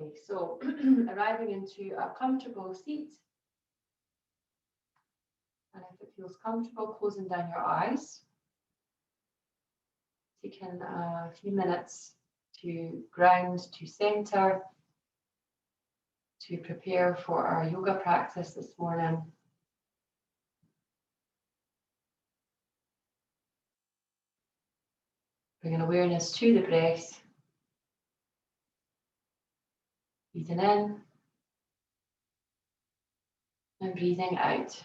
Okay, so arriving into a comfortable seat. And if it feels comfortable, closing down your eyes. Taking a few minutes to ground, to center, to prepare for our yoga practice this morning. Bringing awareness to the breath. Breathing in and breathing out.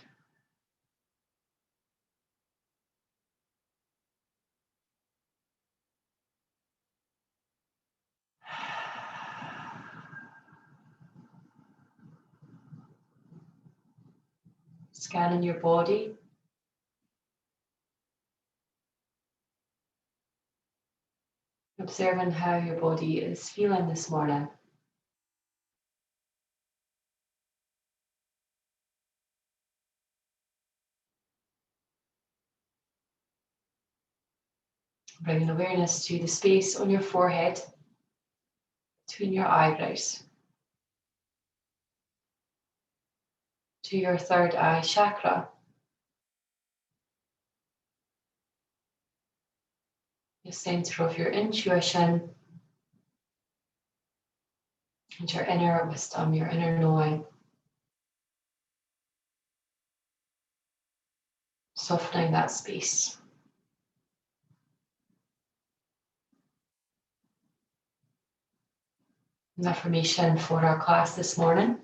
Scanning your body. Observing how your body is feeling this morning. Bringing awareness to the space on your forehead, between your eyebrows, to your third eye chakra. The center of your intuition and your inner wisdom, your inner knowing. Softening that space. An affirmation for our class this morning.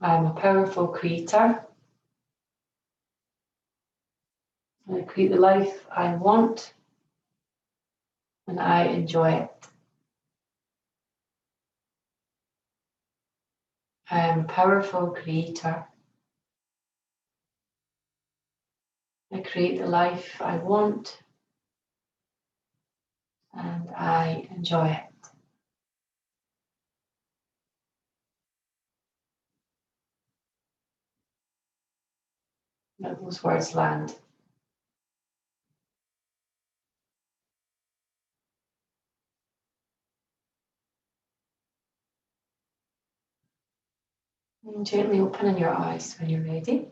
I am a powerful creator. I create the life I want and I enjoy it. I am a powerful creator. I create the life I want and I enjoy it. Let those words land. And gently opening your eyes when you're ready.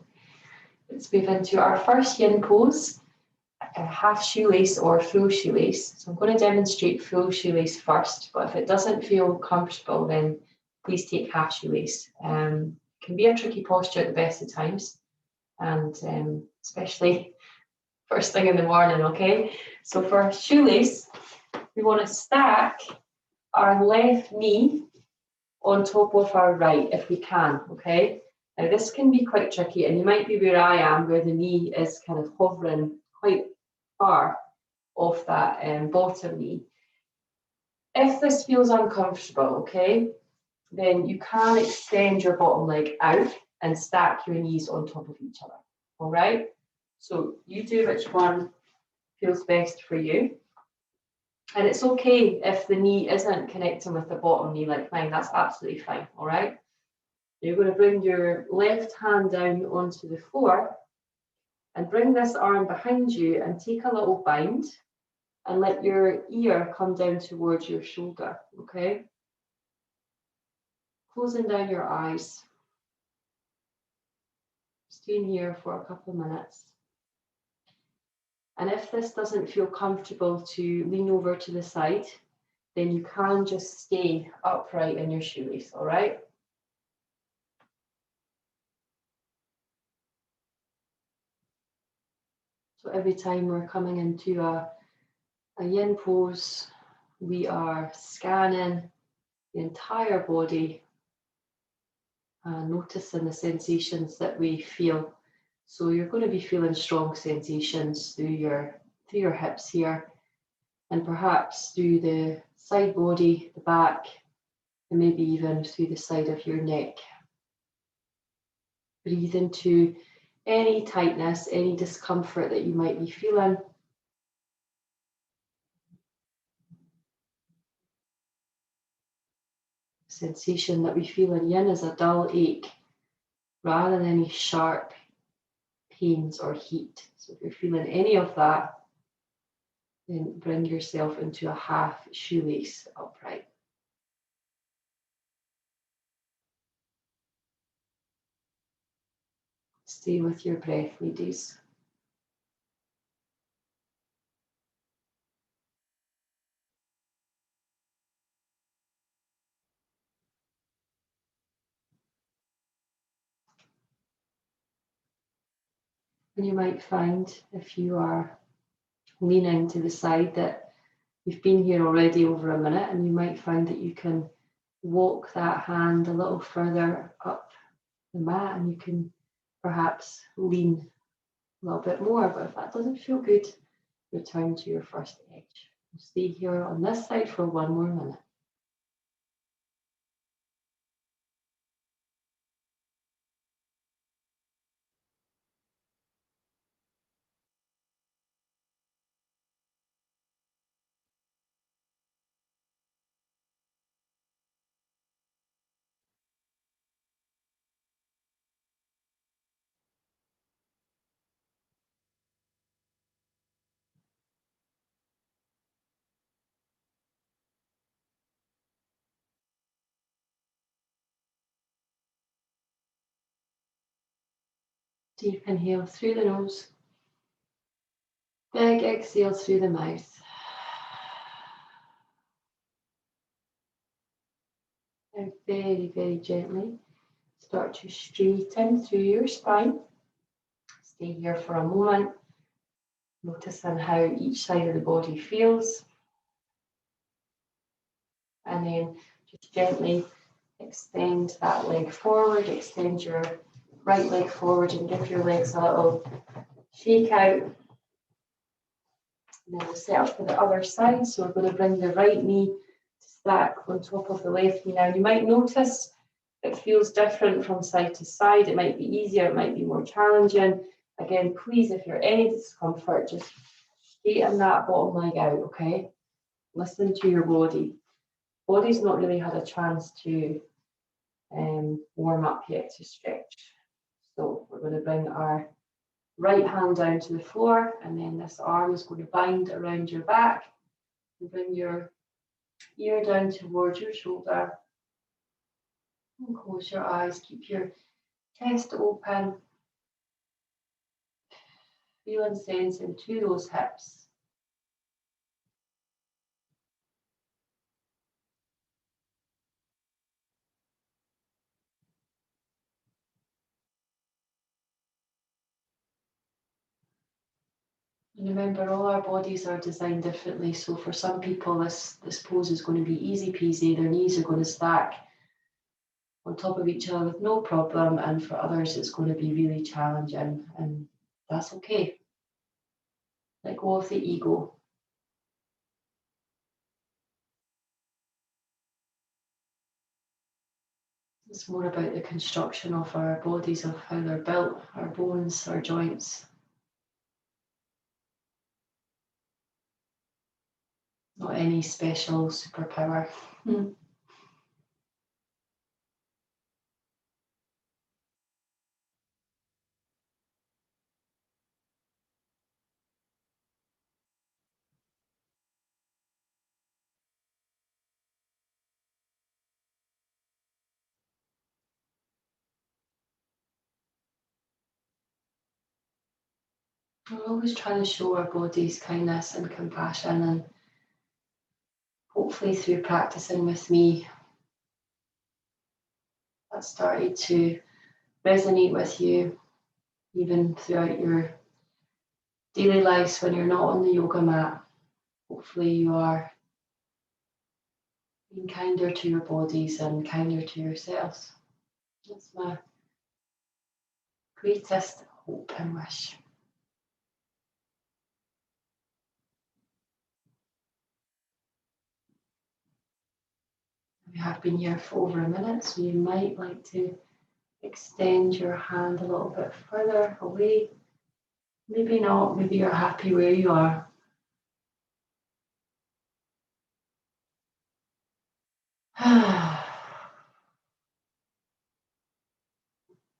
Let's move into our first yin pose, a half shoelace or full shoelace. So I'm going to demonstrate full shoelace first, but if it doesn't feel comfortable, then please take half shoelace. It can be a tricky posture at the best of times, and especially first thing in the morning, okay? So for shoelace, we want to stack our left knee on top of our right if we can, okay? Now this can be quite tricky, and you might be where I am, where the knee is kind of hovering quite far off that bottom knee. If this feels uncomfortable, okay, then you can extend your bottom leg out and stack your knees on top of each other, all right? So you do which one feels best for you. And it's okay if the knee isn't connecting with the bottom knee like mine, that's absolutely fine, all right? You're going to bring your left hand down onto the floor and bring this arm behind you and take a little bind and let your ear come down towards your shoulder, okay? Closing down your eyes. Staying here for a couple of minutes. And if this doesn't feel comfortable to lean over to the side, then you can just stay upright in your shoelace, all right? So every time we're coming into a yin pose, we are scanning the entire body and noticing the sensations that we feel. So you're going to be feeling strong sensations through your hips here, and perhaps through the side body, the back, and maybe even through the side of your neck. Breathe into any tightness, any discomfort that you might be feeling. Sensation that we feel in yin is a dull ache rather than any sharp pains or heat. So if you're feeling any of that, Then bring yourself into a half shoelace upright. Stay with your breath, ladies. And you might find, if you are leaning to the side, that you've been here already over a minute, and you might find that you can walk that hand a little further up the mat, and you can perhaps lean a little bit more. But if that doesn't feel good, return to your first edge. We'll stay here on this side for one more minute. Deep inhale through the nose. Big exhale through the mouth. And very, very gently start to straighten through your spine. Stay here for a moment, noticing how each side of the body feels. And then just gently extend that leg forward, extend your right leg forward and give your legs a little shake out. And then we'll set up for the other side. So we're going to bring the right knee to stack on top of the left knee. Now you might notice it feels different from side to side. It might be easier, it might be more challenging. Again, please, if you're any discomfort, just straighten that bottom leg out, okay? Listen to your body. Body's not really had a chance to warm up yet to stretch. So we're going to bring our right hand down to the floor, and then this arm is going to bind around your back. And bring your ear down towards your shoulder. And close your eyes. Keep your chest open. Feel and sense into those hips. And remember, all our bodies are designed differently. So for some people, this pose is going to be easy peasy. Their knees are going to stack on top of each other with no problem. And for others, it's going to be really challenging. And that's okay. Let go of the ego. It's more about the construction of our bodies, of how they're built, our bones, our joints. Not any special superpower. We're always trying to show our bodies kindness and compassion, and hopefully through practicing with me, that started to resonate with you even throughout your daily lives when you're not on the yoga mat. Hopefully you are being kinder to your bodies and kinder to yourselves. That's my greatest hope and wish. We have been here for over a minute, so you might like to extend your hand a little bit further away. Maybe not, maybe you're happy where you are.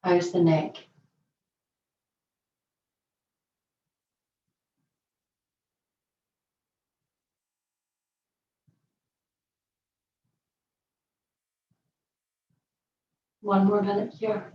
How's the neck? One more minute here.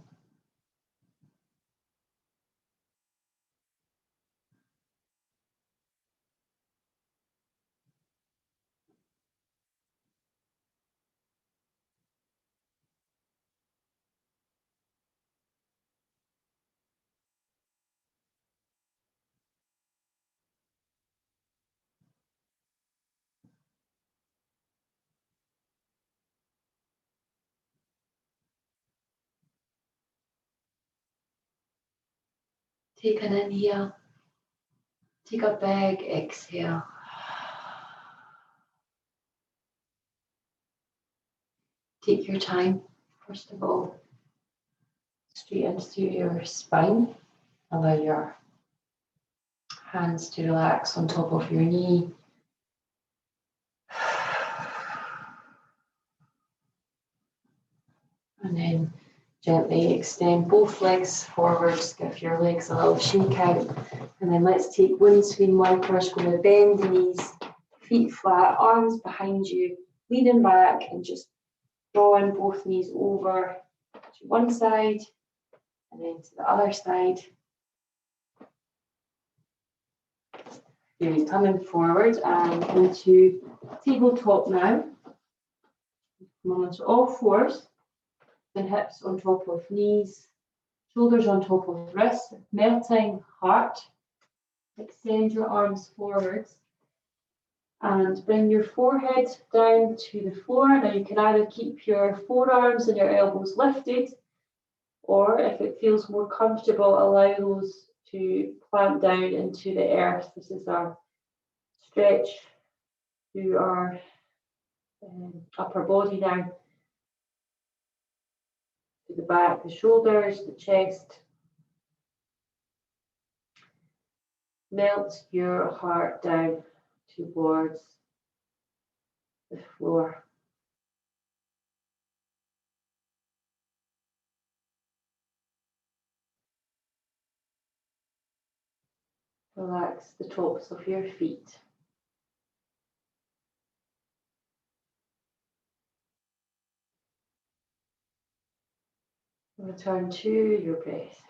Take an inhale. Take a big exhale. Take your time, first of all. Straighten through your spine. Allow your hands to relax on top of your knee. And then gently extend both legs forwards, give your legs a little shake out. And then let's take windscreen wipers, going to bend the knees, feet flat, arms behind you, leaning back and just drawing both knees over to one side and then to the other side. You're coming forward and into tabletop now. Come on to all fours. And hips on top of knees, shoulders on top of wrists, melting heart. Extend your arms forwards and bring your forehead down to the floor. Now you can either keep your forearms and your elbows lifted, or if it feels more comfortable, allow those to plant down into the earth. This is our stretch through our upper body now. To the back, the shoulders, the chest. Melt your heart down towards the floor. Relax the tops of your feet. Return to your breath.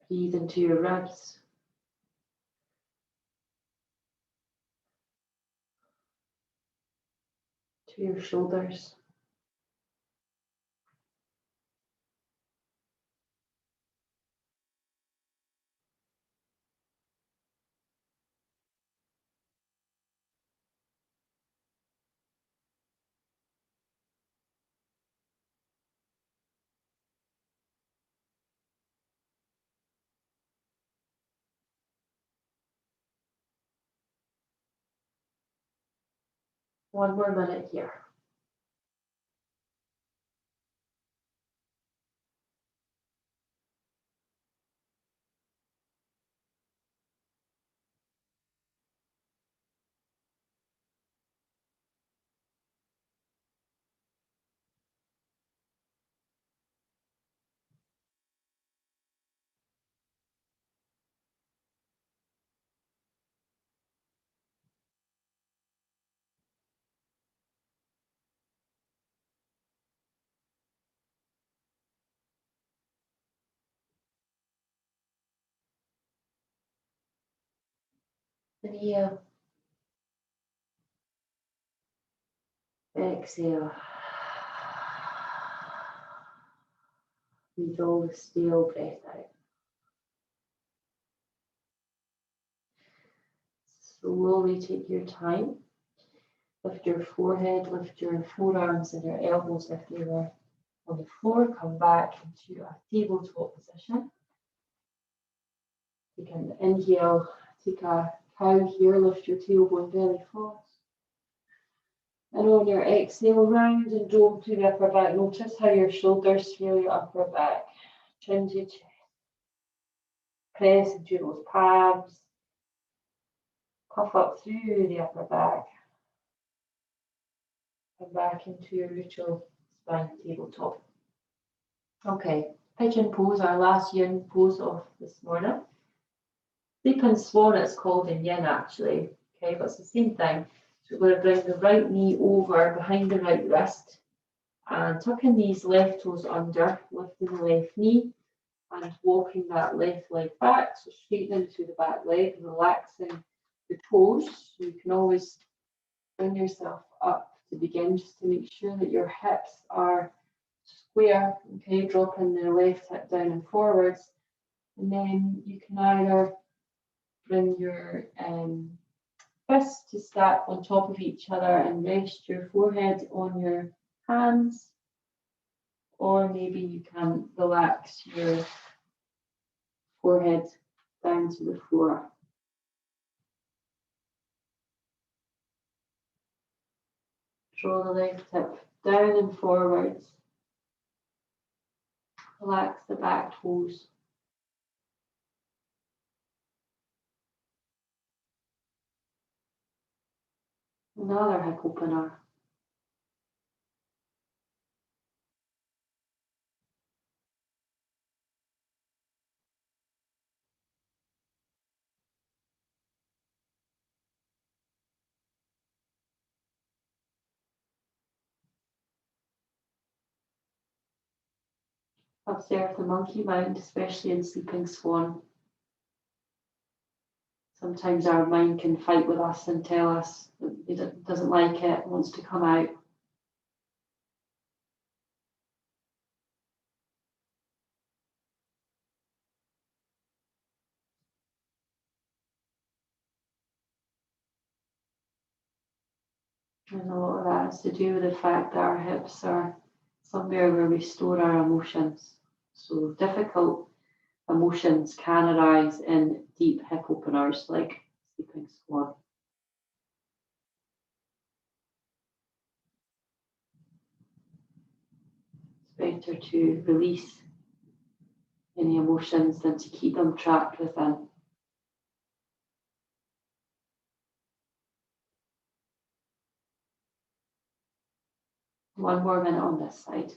Breathe into your ribs. To your shoulders. One more minute here. Inhale. Exhale. Breathe all the stale breath out. Slowly take your time. Lift your forehead, lift your forearms and your elbows if they were on the floor. Come back into a tabletop position. Take an inhale, take a cow here, lift your tailbone belly forward. And on your exhale, round and dome to the upper back. Notice how your shoulders feel your upper back. Chin to chest. Press into those palms. Puff up through the upper back. And back into your neutral spine tabletop. Okay, pigeon pose, our last yin pose of this morning. Sleeping swan it's called in yin actually. Okay, but it's the same thing. So So we're going to bring the right knee over behind the right wrist and tucking these left toes under, lifting the left knee and walking that left leg back. So straightening through the back leg, relaxing the toes. So you can always bring yourself up to begin, just to make sure that your hips are square. Okay, dropping the left hip down and forwards. And then you can either bring your fists to stack on top of each other and rest your forehead on your hands, or maybe you can relax your forehead down to the floor. Draw the left hip down and forwards. Relax the back toes. Another hip opener. Observe the monkey mind, especially in sleeping swan. Sometimes our mind can fight with us and tell us that it doesn't like it, wants to come out. And a lot of that has to do with the fact that our hips are somewhere where we store our emotions. So difficult emotions can arise in deep hip openers like sleeping swan. It's better to release any emotions than to keep them trapped within. One more minute on this side.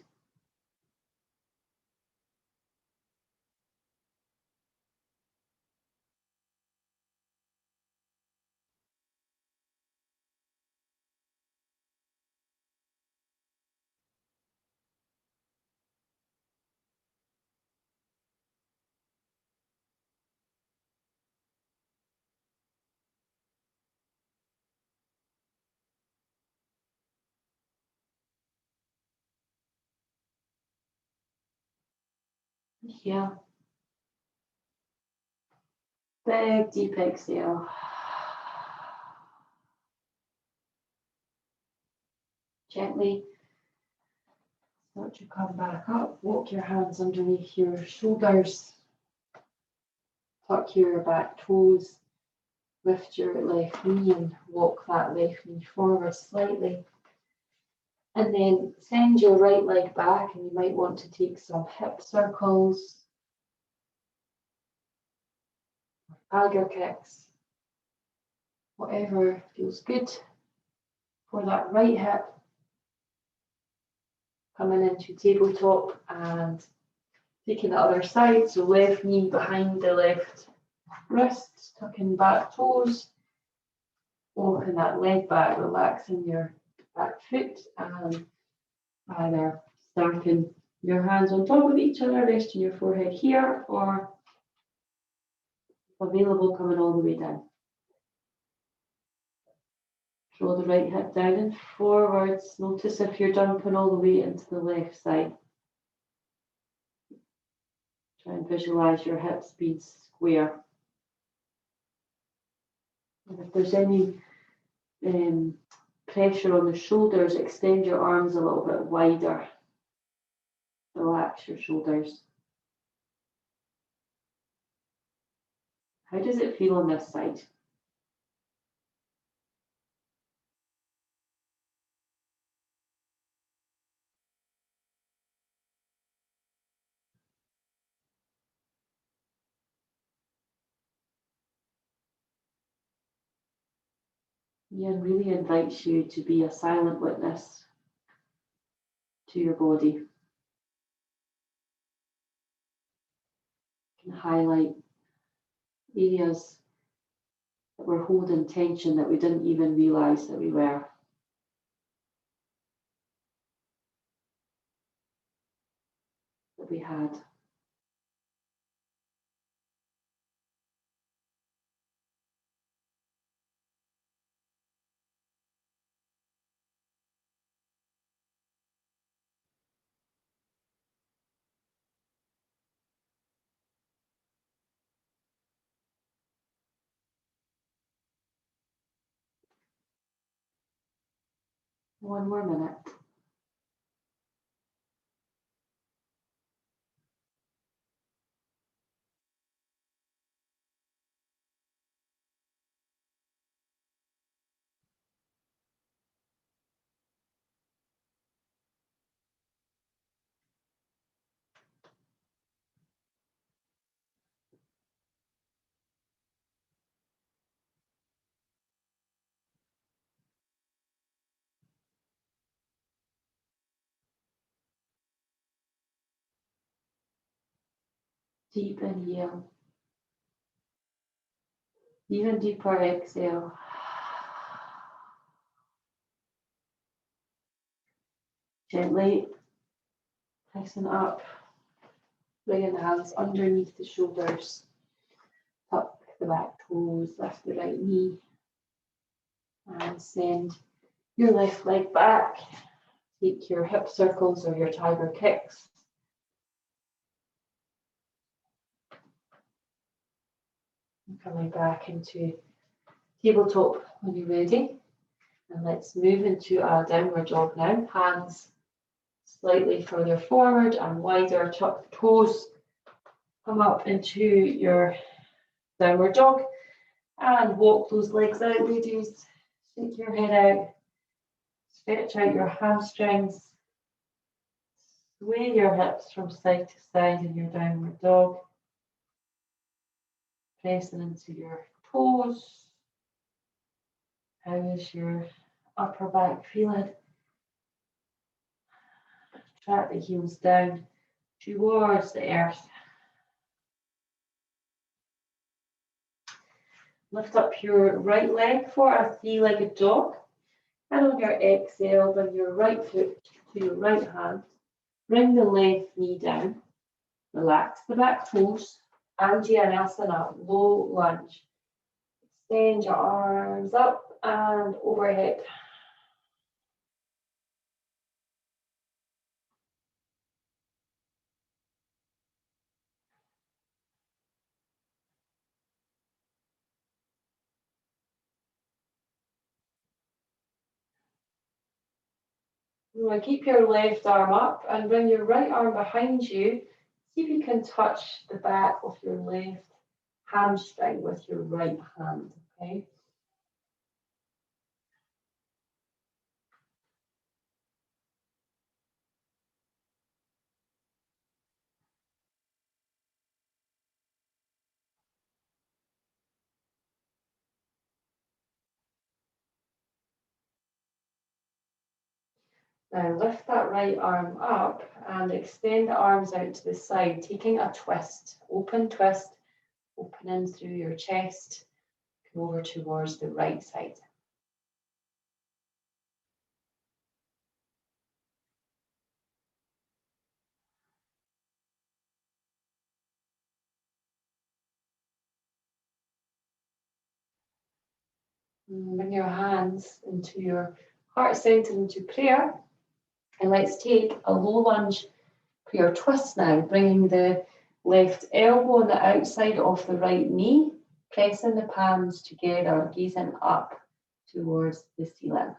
Here. Big deep exhale. Gently start to come back up. Walk your hands underneath your shoulders. Tuck your back toes. Lift your left knee and walk that left knee forward slightly. And then send your right leg back, and you might want to take some hip circles, tiger kicks, whatever feels good for that right hip. Coming into tabletop and taking the other side, so left knee behind the left wrist, tucking back toes, walking that leg back, relaxing your back foot, and either stacking your hands on top of each other, resting your forehead here, or available coming all the way down. Draw the right hip down and forwards. Notice if you're dumping all the way into the left side. Try and visualize your hips being square. And if there's any pressure on the shoulders, extend your arms a little bit wider. Relax your shoulders. How does it feel on this side? Ian really invites you to be a silent witness to your body. You can highlight areas that we're holding tension that we didn't even realize that we were. That we had. One more minute. Deep inhale. Even deeper exhale. Gently pressing up. Bringing the hands underneath the shoulders. Tuck the back toes. Lift the right knee. And send your left leg back. Take your hip circles or your tiger kicks. And coming back into tabletop when you're ready. And let's move into our downward dog now. Hands slightly further forward and wider. Tuck the toes. Come up into your downward dog. And walk those legs out, ladies. Shake your head out. Stretch out your hamstrings. Sway your hips from side to side in your downward dog. Pressing into your toes. How is your upper back feeling? Track the heels down towards the earth. Lift up your right leg for a three-legged dog. And on your exhale, bring your right foot to your right hand. Bring the left knee down. Relax the back toes. Anjaneyasana, low lunge. Extend your arms up and overhead. You want to keep your left arm up and bring your right arm behind you. See if you can touch the back of your left hamstring with your right hand, okay? Now lift that right arm up and extend the arms out to the side, taking a twist, open twist, opening through your chest, come over towards the right side. Bring your hands into your heart center, into prayer. And let's take a low lunge prayer twist now, bringing the left elbow on the outside of the right knee, pressing the palms together, gazing up towards the ceiling.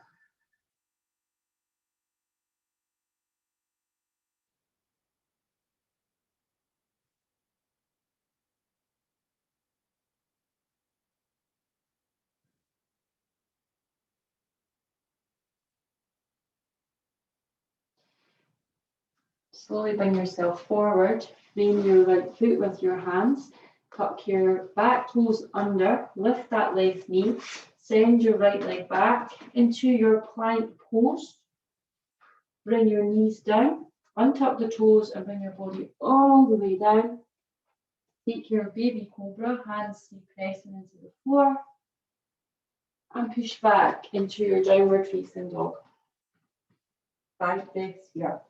Slowly bring yourself forward, frame your right foot with your hands, tuck your back toes under, lift that left knee, send your right leg back into your plank pose. Bring your knees down, untuck the toes and bring your body all the way down. Take your baby cobra, hands stay pressing into the floor. And push back into your downward facing dog. 5 breaths here.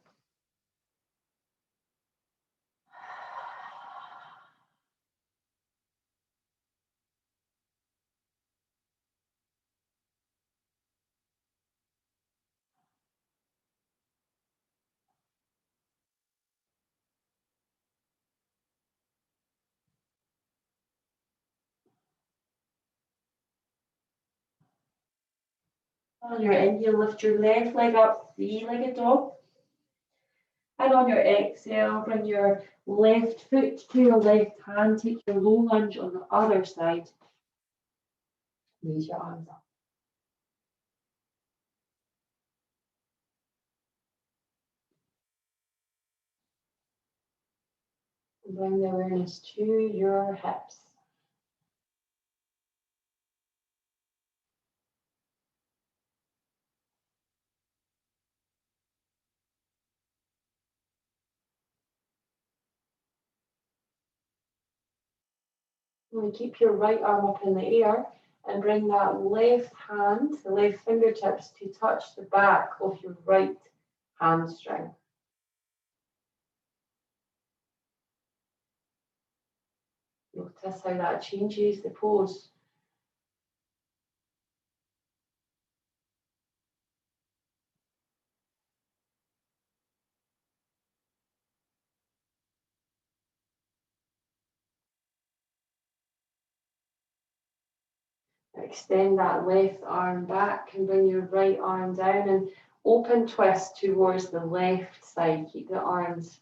On your inhale, lift your left leg up, 3-legged dog. And on your exhale, bring your left foot to your left hand, take your low lunge on the other side. Raise your arms up. And bring the awareness to your hips. And keep your right arm up in the air and bring that left hand, the left fingertips, to touch the back of your right hamstring. Notice how that changes the pose. Extend that left arm back and bring your right arm down and open twist towards the left side. Keep the arms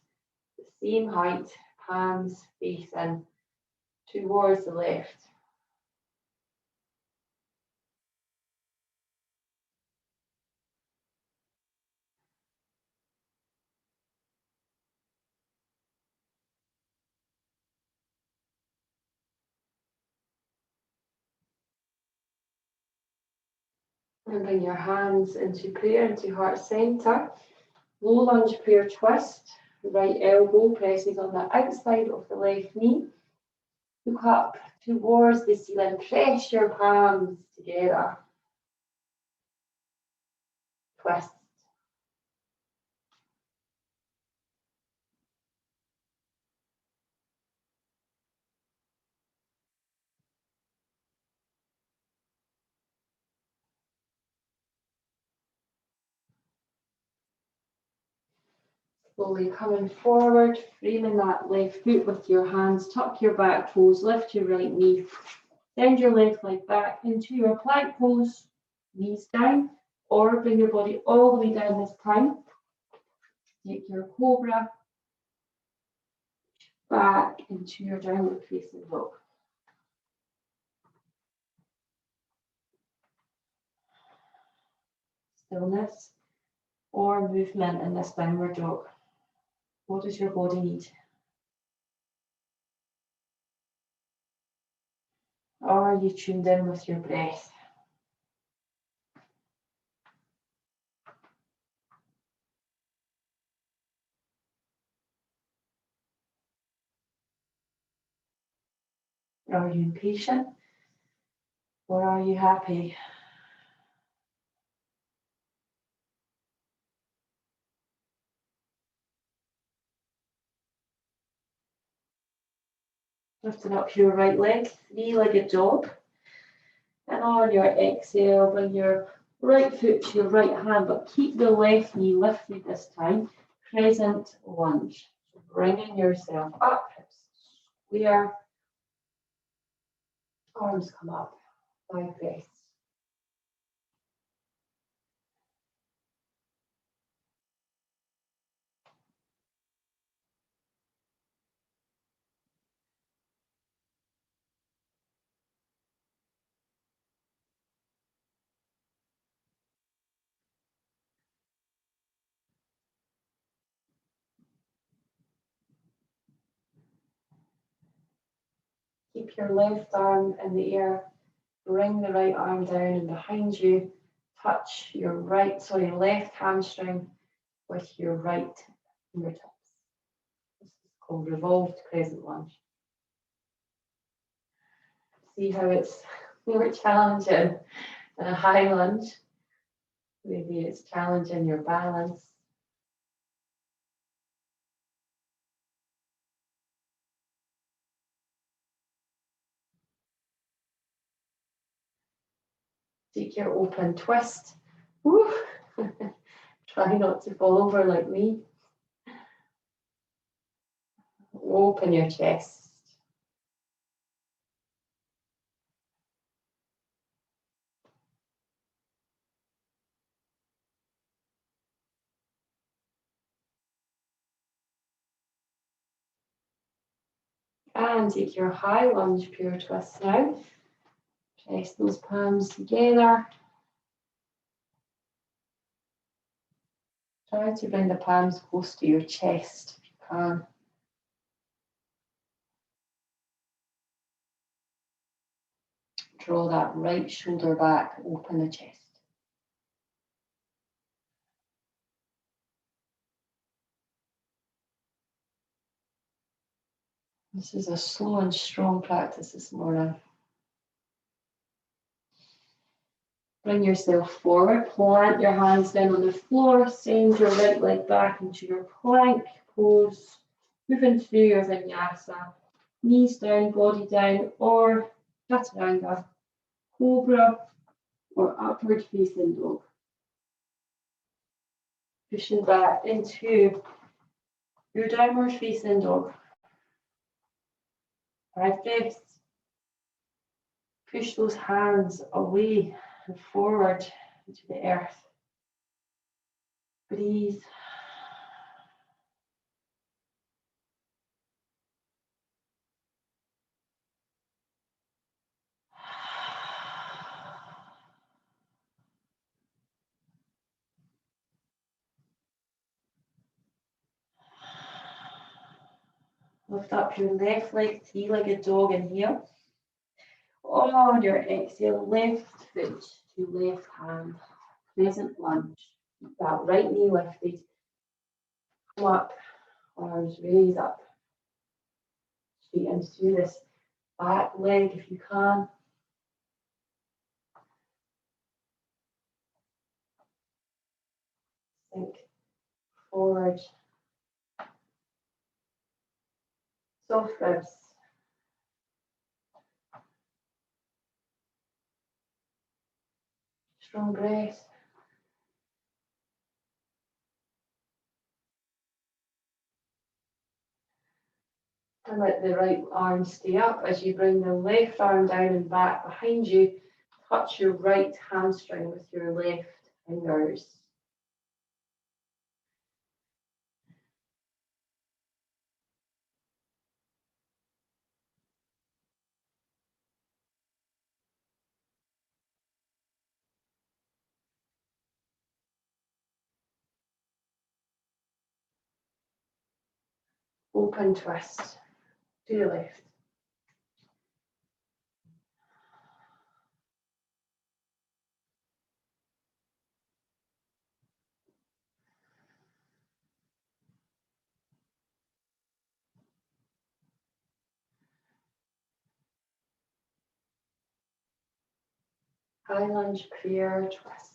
the same height, palms facing towards the left. And bring your hands into prayer, into heart center. Low lunge prayer twist. Right elbow presses on the outside of the left knee. Look up towards the ceiling. Press your palms together. Twist. Slowly coming forward, framing that left foot with your hands. Tuck your back toes, lift your right knee. Send your left leg back into your plank pose, knees down, or bring your body all the way down this time. Take your cobra back into your downward facing dog. Stillness or movement in this downward dog. What does your body need? Or are you tuned in with your breath? Are you impatient or are you happy? Lifting up your right leg, 3-legged dog. And on your exhale, bring your right foot to your right hand, but keep the left knee lifted this time. Crescent lunge. So bringing yourself up, hips square, arms come up, 5 breaths. Keep your left arm in the air. Bring the right arm down and behind you. Touch your left hamstring with your right fingertips. This is called revolved crescent lunge. See how it's more challenging And a high lunge. Maybe it's challenging your balance. Take your open twist. Woo. Try not to fall over like me. Open your chest. And take your high lunge pure twist now. Press those palms together. Try to bring the palms close to your chest if you can. Draw that right shoulder back, open the chest. This is a slow and strong practice this morning. Bring yourself forward, plant your hands down on the floor, send your right leg back into your plank pose, moving through your vinyasa, knees down, body down, or chaturanga, cobra, or upward facing dog. Pushing back into your downward facing dog. 5 breaths. Push those hands away and forward into the earth. Breathe. Lift up your left leg, three-legged dog, inhale. On your exhale, left foot to left hand, crescent lunge. Keep that right knee lifted. Come up, arms raise up. Straight into this back leg if you can. Sink forward. Soft ribs. Strong breath. And let the right arm stay up as you bring the left arm down and back behind you. Touch your right hamstring with your left fingers. Open twist to the left. High lunge, pure twist.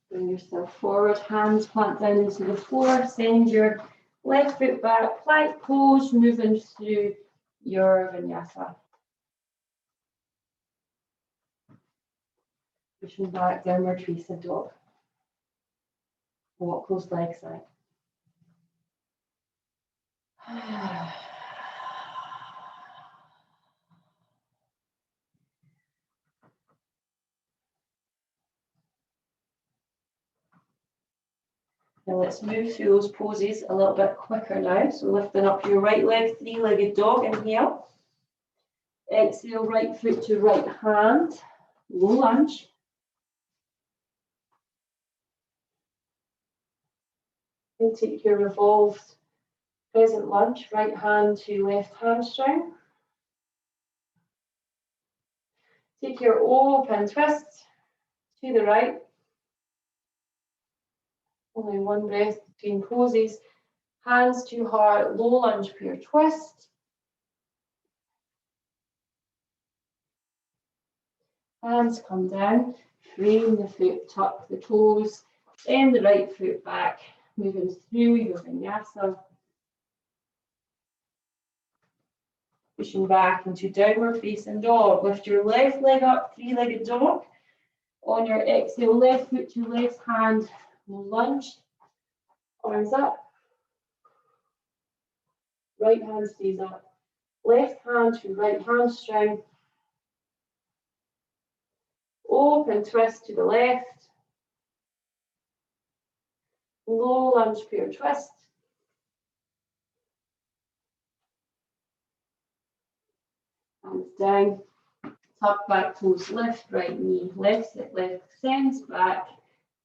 Bring yourself forward, hands plant down into the floor. Send your left foot back, plank pose, moving through your vinyasa. Pushing back, downward facing dog. Walk those legs out. Now let's move through those poses a little bit quicker now. So lifting up your right leg, three-legged dog, inhale. Exhale, right foot to right hand, low lunge. And take your revolved crescent lunge, right hand to left hamstring. Take your open twist to the right. Only one breath between poses. Hands to heart, low lunge, pure twist. Hands come down, frame the foot, tuck the toes, bend the right foot back, moving through your vinyasa. Pushing back into downward facing dog. Lift your left leg up, three-legged dog. On your exhale, left foot to left hand, lunge. Arms up. Right hand stays up. Left hand to right hamstring. Open twist to the left. Low lunge, pure twist. Hands down. Tuck back toes, lift right knee, left hip, left extends back.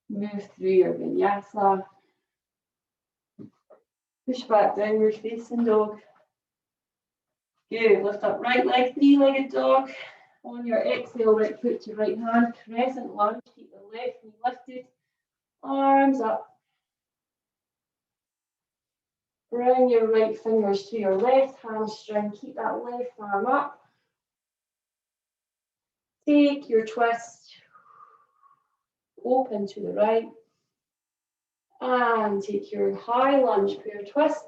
Move through your vinyasa. Push back downward facing dog. Good. Lift up right leg, three-legged dog. On your exhale, right foot to right hand, crescent lunge. Keep the left knee lifted. Arms up. Bring your right fingers to your left hamstring. Keep that left arm up. Take your twist. Open to the right. And take your high lunge, pure twist.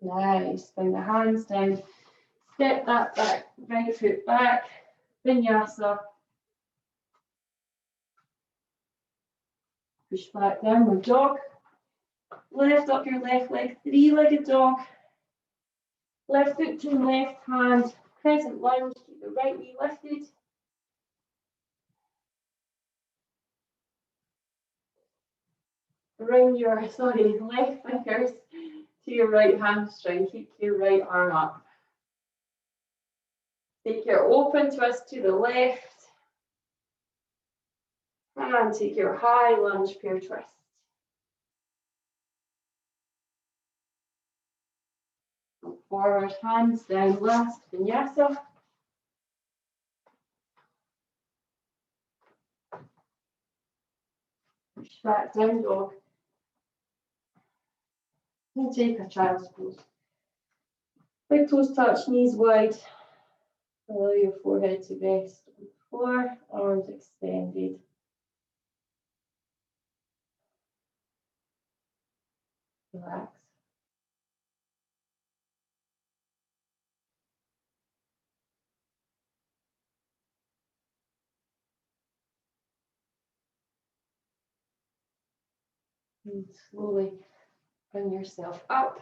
Nice. Bring the hands down. Step that back, right foot back. Vinyasa. Push back, downward dog. Lift up your left leg, three-legged dog. Left foot to left hand, crescent lunge. Keep the right knee lifted. Bring your, left fingers to your right hamstring. Keep your right arm up. Take your open twist to the left. And take your high lunge, pure twist. Forward, hands down, last vinyasa. Push back, down dog. And take a child's pose. Big toes touch, knees wide. Allow your forehead to rest on the floor, arms extended. Relax. And slowly bring yourself up.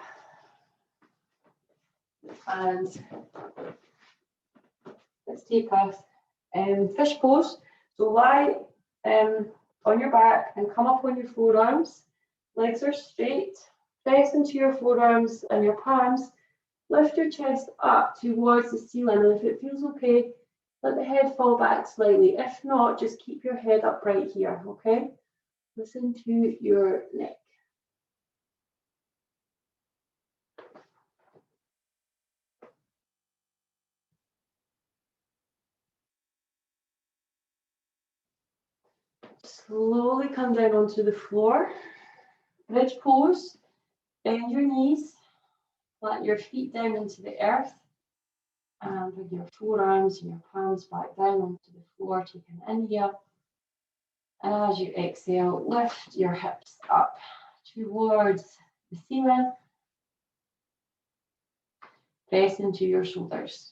And let's take a fish pose. So lie on your back and come up on your forearms. Legs are straight. Press into your forearms and your palms. Lift your chest up towards the ceiling, and if it feels okay, let the head fall back slightly. If not, just keep your head upright here, okay? Listen to your neck. Slowly come down onto the floor. Bridge pose. Bend your knees. Flat your feet down into the earth. And with your forearms and your palms back down onto the floor, take an inhale. And as you exhale, lift your hips up towards the ceiling. Press into your shoulders.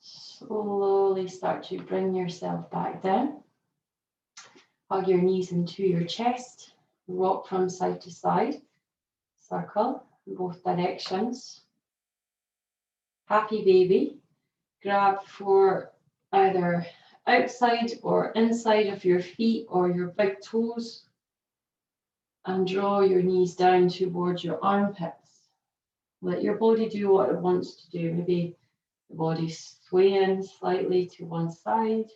Slowly start to bring yourself back down. Hug your knees into your chest. Rock from side to side. Circle in both directions. Happy baby. Grab for either outside or inside of your feet or your big toes. And draw your knees down towards your armpits. Let your body do what it wants to do. Maybe The body swaying slightly to one side,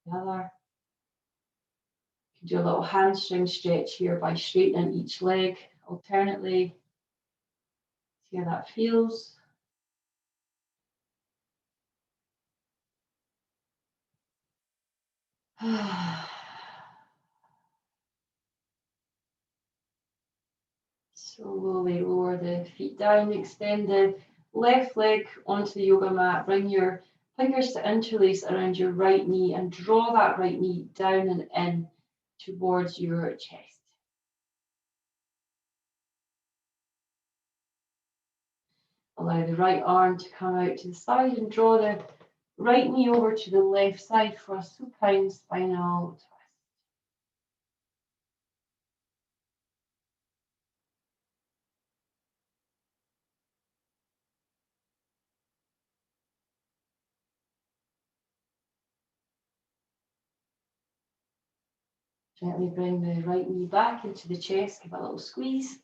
the other. You can do a little hamstring stretch here by straightening each leg alternately. See how that feels. Slowly lower the feet down, extend the left leg onto the yoga mat. Bring your fingers to interlace around your right knee and draw that right knee down and in towards your chest. Allow the right arm to come out to the side and draw the right knee over to the left side for a supine spinal twist. Gently bring the right knee back into the chest, give a little squeeze.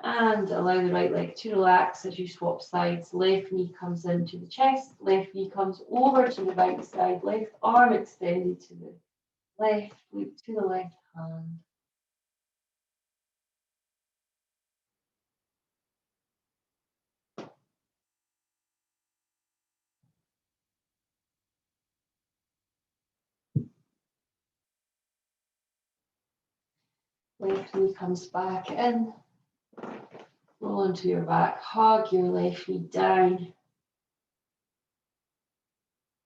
And allow the right leg to relax as you swap sides. Left knee comes into the chest, left knee comes over to the right side, left arm extended to the left, loop to the left hand. Left knee comes back in. Roll onto your back, hug your left knee down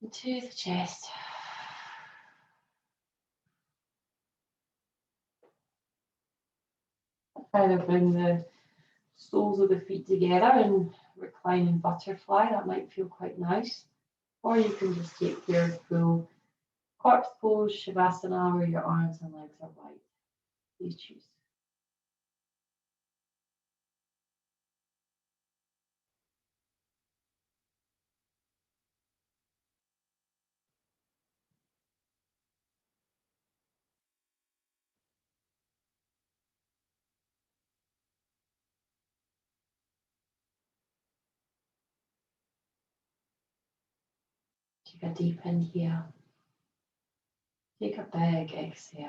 into the chest. Either bring the soles of the feet together and reclining butterfly. That might feel quite nice. Or you can just take your full corpse pose, Shavasana, where your arms and legs are wide. Please choose. Take a deep inhale. Take a big exhale.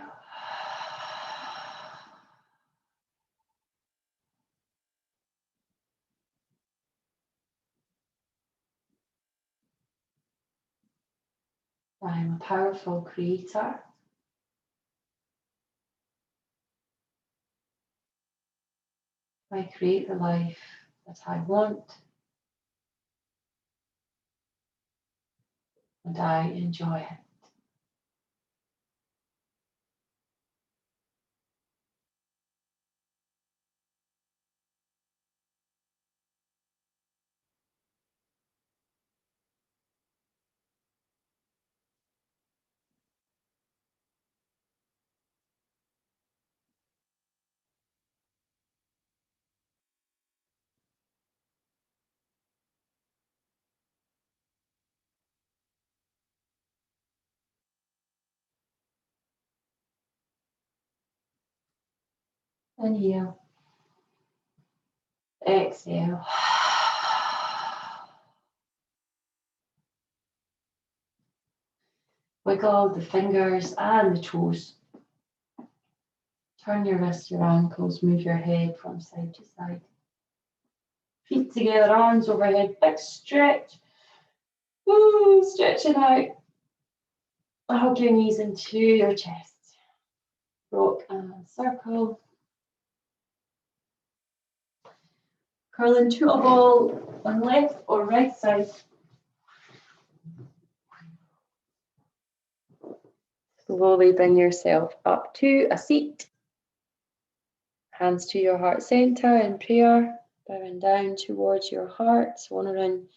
I'm a powerful creator. I create the life that I want, and I enjoy it. Inhale. Exhale. Wiggle the fingers and the toes. Turn your wrists, your ankles, move your head from side to side. Feet together, arms overhead, big stretch. Woo, stretching out. Hug your knees into your chest. Rock and circle. Curl into a ball on left or right side. Slowly bring yourself up to a seat. Hands to your heart center in prayer, bowing down towards your heart, honoring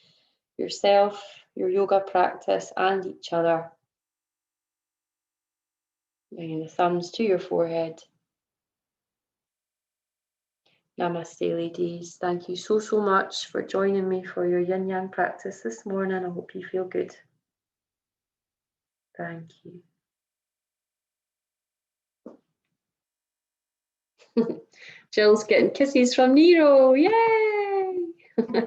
yourself, your yoga practice, and each other. Bringing the thumbs to your forehead. Namaste, ladies. Thank you so much for joining me for your yin yang practice this morning. I hope you feel good. Thank you. Jill's getting kisses from Nero. Yay!